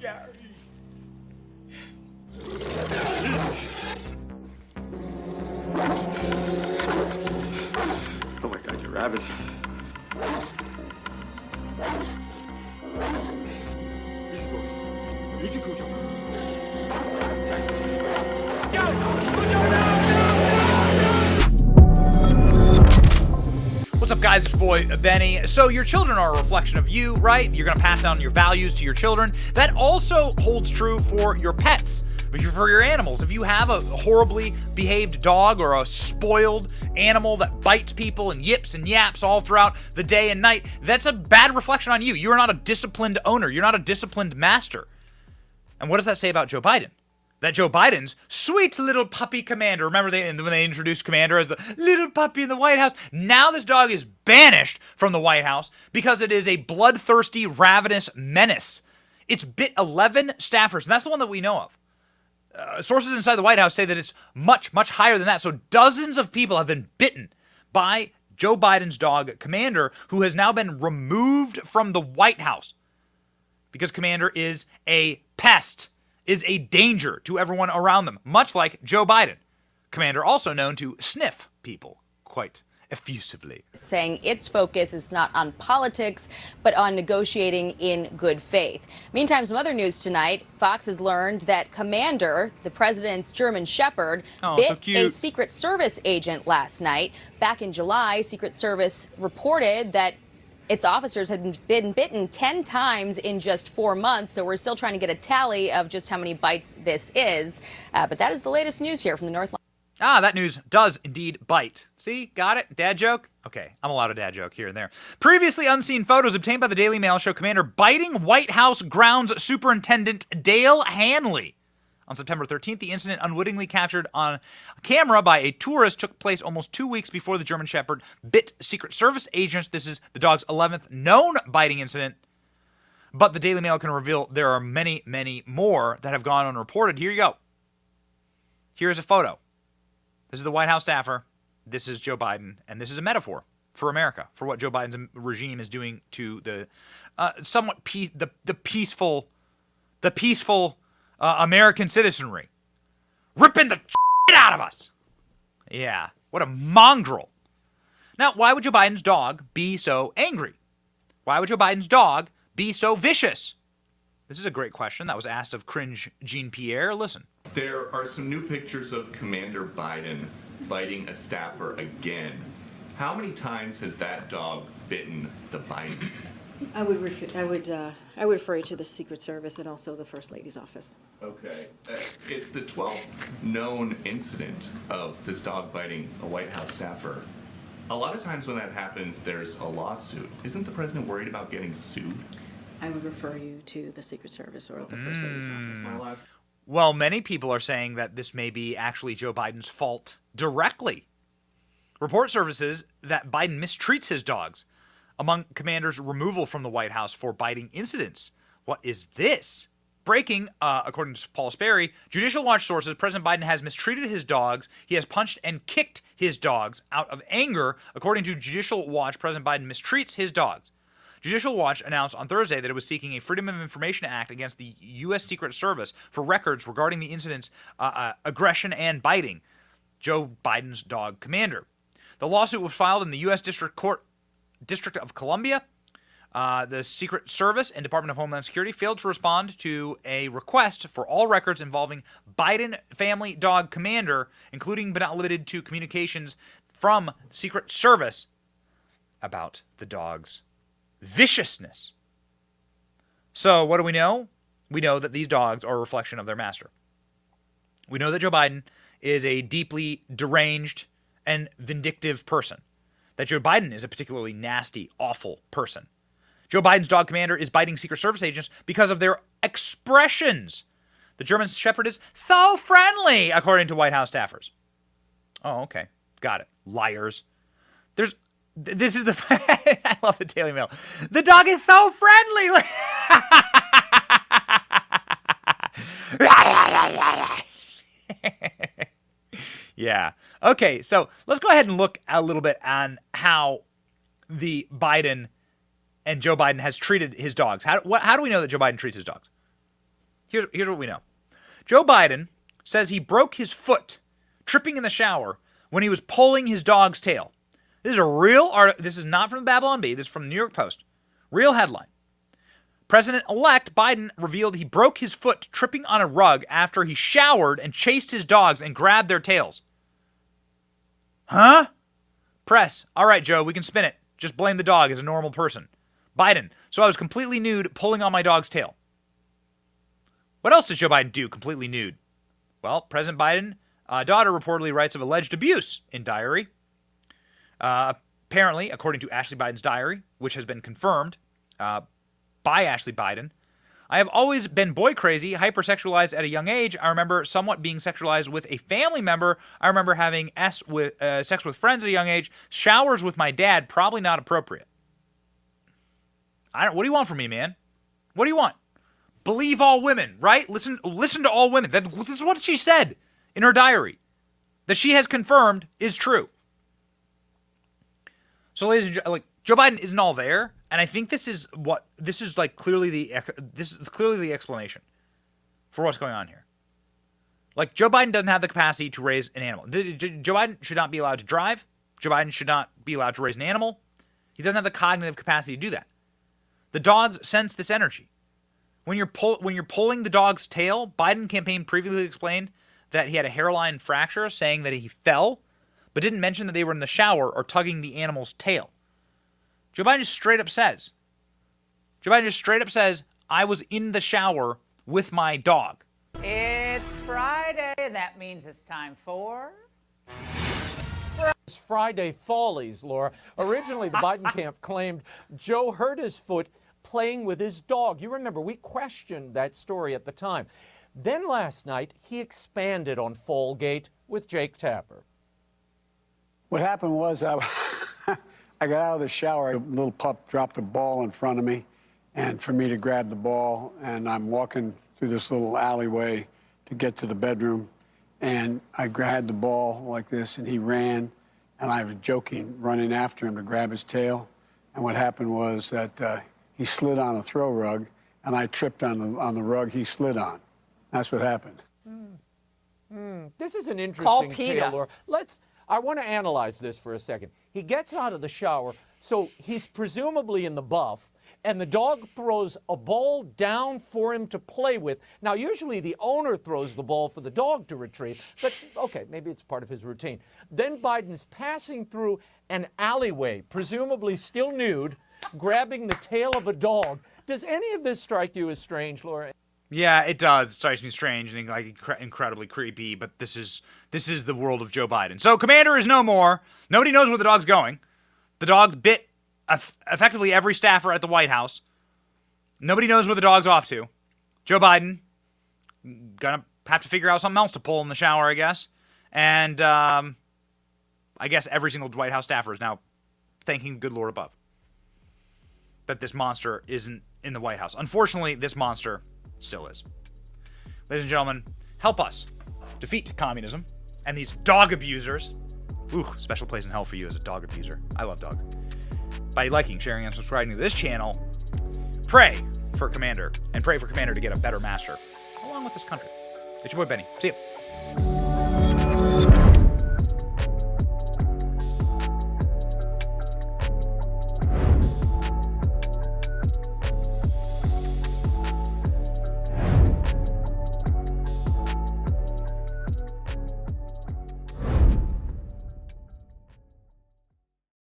Oh my God, you rabbit. What's up, guys? It's your boy, Benny. So your children are a reflection of you, right? You're going to pass down your values to your children. That also holds true for your pets, for your animals. If you have a horribly behaved dog or a spoiled animal that bites people and yips and yaps all throughout the day and night, that's a bad reflection on you. You're not a disciplined owner. You're not a disciplined master. And what does that say about Joe Biden? That Joe Biden's sweet little puppy Commander. Remember when they introduced Commander as the little puppy in the White House? Now this dog is banished from the White House because it is a bloodthirsty, ravenous menace. It's bit 11 staffers, and that's the one that we know of. Sources inside the White House say that it's much, much higher than that. So dozens of people have been bitten by Joe Biden's dog, Commander, who has now been removed from the White House because Commander is a pest, is a danger to everyone around them, much like Joe Biden. Commander also known to sniff people quite effusively. Saying its focus is not on politics, but on negotiating in good faith. Meantime, some other news tonight. Fox has learned that Commander, the president's German Shepherd, bit a Secret Service agent last night. Back in July, Secret Service reported that its officers had been bitten 10 times in just 4 months, so we're still trying to get a tally of just how many bites this is. But that is the latest news here from the North. That news does indeed bite. See? Got it? Dad joke? Okay, I'm allowed a dad joke here and there. Previously unseen photos obtained by the Daily Mail show Commander biting White House Grounds Superintendent Dale Hanley. On September 13th, the incident, unwittingly captured on camera by a tourist, took place almost 2 weeks before the German Shepherd bit Secret Service agents. This is the dog's 11th known biting incident. But the Daily Mail can reveal there are many, many more that have gone unreported. Here you go. Here's a photo. This is the White House staffer. This is Joe Biden. And this is a metaphor for America, for what Joe Biden's regime is doing to the somewhat peaceful American citizenry. Ripping the shit out of us. Yeah, what a mongrel. Now, why would Joe Biden's dog be so angry? Why would Joe Biden's dog be so vicious? This is a great question that was asked of cringe Jean-Pierre. Listen. There are some new pictures of Commander Biden biting a staffer again. How many times has that dog bitten the Bidens? I would refer you to the Secret Service and also the First Lady's office. Okay. It's the 12th known incident of this dog biting a White House staffer. A lot of times when that happens, there's a lawsuit. Isn't the president worried about getting sued? I would refer you to the Secret Service or the First Lady's office. Well, many people are saying that this may be actually Joe Biden's fault directly. Report services that Biden mistreats his dogs. Among Commander's removal from the White House for biting incidents. What is this? Breaking, according to Paul Sperry, Judicial Watch sources, President Biden has mistreated his dogs. He has punched and kicked his dogs out of anger. According to Judicial Watch, President Biden mistreats his dogs. Judicial Watch announced on Thursday that it was seeking a Freedom of Information Act against the U.S. Secret Service for records regarding the incident's aggression and biting Joe Biden's dog Commander. The lawsuit was filed in the U.S. District of Columbia. The Secret Service and Department of Homeland Security failed to respond to a request for all records involving Biden family dog Commander, including but not limited to communications from Secret Service about the dog's viciousness. So what do we know? We know that these dogs are a reflection of their master. We know that Joe Biden is a deeply deranged and vindictive person. That Joe Biden is a particularly nasty, awful person. Joe Biden's dog Commander is biting Secret Service agents because of their expressions. The German Shepherd is so friendly, according to White House staffers. Oh, okay. Got it. Liars. This is the... I love the Daily Mail. The dog is so friendly. Yeah. Okay, so let's go ahead and look a little bit on how the Biden and Joe Biden has treated his dogs. How do we know that Joe Biden treats his dogs? Here's what we know. Joe Biden says he broke his foot tripping in the shower when he was pulling his dog's tail. This is a real article. This is not from the Babylon Bee. This is from the New York Post. Real headline. President-elect Biden revealed he broke his foot tripping on a rug after he showered and chased his dogs and grabbed their tails. Huh? Press. All right, Joe, we can spin it. Just blame the dog as a normal person. Biden. So I was completely nude pulling on my dog's tail. What else does Joe Biden do completely nude? Well, President Biden, daughter reportedly writes of alleged abuse in diary. Apparently, according to Ashley Biden's diary, which has been confirmed by Ashley Biden, I have always been boy crazy, hypersexualized at a young age. I remember somewhat being sexualized with a family member. I remember having sex with friends at a young age. Showers with my dad, probably not appropriate. What do you want from me, man? What do you want? Believe all women, right? Listen to all women. This is what she said in her diary, that she has confirmed is true. So, ladies and gentlemen, Joe Biden isn't all there, and I think this is clearly the explanation for what's going on here. Like, Joe Biden doesn't have the capacity to raise an animal. Joe Biden should not be allowed to drive. Joe Biden should not be allowed to raise an animal. He doesn't have the cognitive capacity to do that. The dogs sense this energy. When you're pulling the dog's tail, Biden campaign previously explained that he had a hairline fracture, saying that he fell, but didn't mention that they were in the shower or tugging the animal's tail. Joe Biden just straight up says, I was in the shower with my dog. It's Friday, and that means it's time for... It's Friday Follies, Laura. Originally, the Biden camp claimed Joe hurt his foot playing with his dog. You remember, we questioned that story at the time. Then last night, he expanded on Fallgate with Jake Tapper. What happened was I got out of the shower. A little pup dropped a ball in front of me, and for me to grab the ball, and I'm walking through this little alleyway to get to the bedroom, and I grabbed the ball like this, and he ran, and I was joking, running after him to grab his tail. And what happened was that he slid on a throw rug, and I tripped on the rug he slid on. That's what happened. This is an interesting tale, Laura. I want to analyze this for a second. He gets out of the shower, so he's presumably in the buff, and the dog throws a ball down for him to play with. Now, usually the owner throws the ball for the dog to retrieve, but okay, maybe it's part of his routine. Then Biden's passing through an alleyway, presumably still nude, grabbing the tail of a dog. Does any of this strike you as strange, Laura? Yeah, it does. It strikes me strange and incredibly creepy, but this is the world of Joe Biden. So Commander is no more. Nobody knows where the dog's going. The dog bit effectively every staffer at the White House. Nobody knows where the dog's off to. Joe Biden gonna have to figure out something else to pull in the shower, I guess. And I guess every single White House staffer is now thanking the good Lord above that this monster isn't in the White House. Unfortunately, this monster still is. Ladies and gentlemen, help us defeat communism and these dog abusers. Ooh, special place in hell for you as a dog abuser. I love dogs. By liking, sharing, and subscribing to this channel. Pray for Commander, and pray for Commander to get a better master, along with this country. It's your boy Benny. See ya.